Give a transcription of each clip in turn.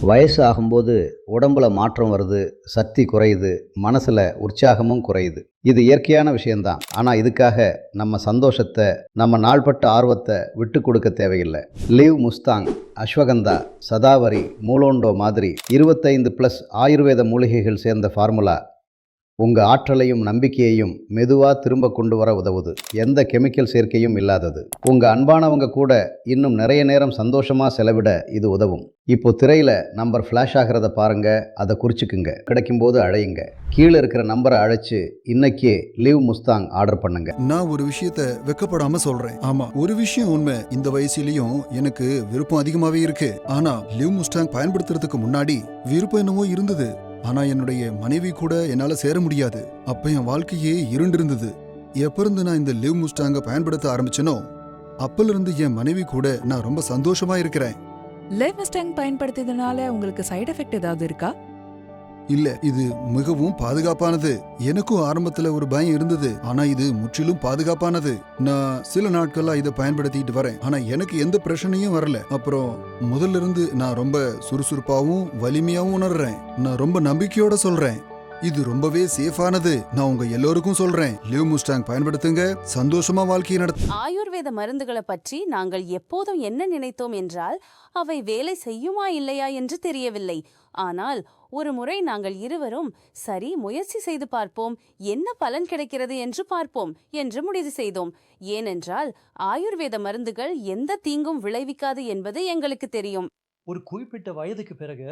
வயசு ஆகும்போது உடம்புல மாற்றம் வருது, சக்தி குறையுது, மனசுல உற்சாகமும் குறையுது. இது இயற்கையான விஷயம்தான். ஆனா இதுக்காக நம்ம சந்தோஷத்த, நம்ம நாள்பட்ட ஆர்வத்த விட்டுக் கொடுக்க தேவையில்ல. லீவ் முஸ்தாங், அஸ்வகந்தா, சதாவரி, மூலோண்டோ மாதிரி 25+ ஆயுர்வேத மூலிகைகள் சேர்ந்த ஃபார்முலா உங்க ஆற்றலையும் நம்பிக்கையையும் மெதுவா திரும்ப கொண்டு வர உதவுது. எந்த கெமிக்கல் சேர்க்கையும் இல்லாதது. உங்க அன்பானவங்க கூட இன்னும் நிறைய நேரம் சந்தோஷமா செலவிட இது உதவும். இப்போ திரையில நம்பர் ஃபிளாஷ் ஆகிறத பாருங்க, அதை குறிச்சுக்குங்க. கிடைக்கும்போது அழையுங்க. கீழே இருக்கிற நம்பரை அழைச்சு இன்னைக்கே லீவ் முஸ்தாங் ஆர்டர் பண்ணுங்க. நான் ஒரு விஷயத்த வெக்கப்படாம சொல்றேன். ஆமா, ஒரு விஷயம் உண்மை. இந்த வயசுலயும் எனக்கு விருப்பம் அதிகமாவே இருக்கு. ஆனா லிவ் முஸ்டாங் பயன்படுத்துறதுக்கு முன்னாடி விருப்பம் என்னவோ இருந்தது. ஆனா என்னுடைய மனைவி கூட என்னால சேர முடியாது. அப்ப என் வாழ்க்கையே இருண்டிருந்தது. எப்ப இருந்து நான் இந்த லிவ் முஸ்டாங்க பயன்படுத்த ஆரம்பிச்சனோ அப்பல இருந்து என் மனைவி கூட நான் ரொம்ப சந்தோஷமா இருக்கிறேன். லிவ் மஸ்டாங் பயன்படுத்தியதுனால உங்களுக்கு சைடு எஃபெக்ட் ஏதாவது இருக்கா? இல்ல, இது மிகவும் பாதுகாப்பானது. எனக்கும் ஆரம்பத்துல ஒரு பயம் இருந்தது, ஆனா இது முற்றிலும் பாதுகாப்பானது. நான் சில நாட்களா இதை பயன்படுத்திட்டு வரேன், ஆனா எனக்கு எந்த பிரச்சனையும் வரல. அப்புறம் முதல்ல இருந்து நான் ரொம்ப சுறுசுறுப்பாவும் வலிமையாவும் உணர்றேன். நான் ரொம்ப நம்பிக்கையோட சொல்றேன், இது ரொம்பவே சேஃபானது. நான் உங்க எல்லோருக்கும் சொல்றேன், லிவ் முஸ்டாங் பயன்படுத்துங்க, சந்தோஷமா வாழ்க்கையை நடத்து. ஆயுர்வேத மருந்துகளை பற்றி நாங்கள் எப்போதும் என்ன நினைத்தோம் என்றால் அவை வேலை செய்யுமா இல்லையா என்று தெரியவில்லை. ஆனால் ஒரு முறை நாங்கள் இருவரும் சரி முயற்சி செய்து பார்ப்போம், என்ன பலன் கிடைக்கிறது என்று பார்ப்போம் என்று முடிவு செய்தோம். ஏனென்றால் ஆயுர்வேத மருந்துகள் எந்த தீங்கும் விளைவிக்காது என்பது எங்களுக்கு தெரியும். ஒரு குறிப்பிட்ட வயதுக்கு பிறகு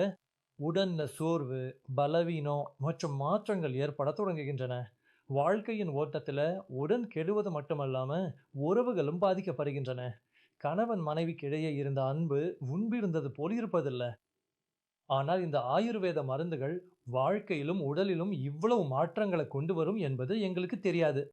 உடல்ல சோர்வு, பலவீனம் மற்றும் மாற்றங்கள் ஏற்பட தொடங்குகின்றன. வாழ்க்கையின் ஓட்டத்துல உடன் கெடுவது மட்டுமல்லாம உறவுகளும் பாதிக்கப்படுகின்றன. கணவன் மனைவிக்கு இடையே இருந்த அன்பு முன்பிருந்தது போல் இருப்பதில்லை. ஆனால் இந்த ஆயுர்வேத மருந்துகள் வாழ்க்கையிலும் உடலிலும் இவ்வளவு மாற்றங்களை கொண்டு வரும் என்பது எங்களுக்கு தெரியாது.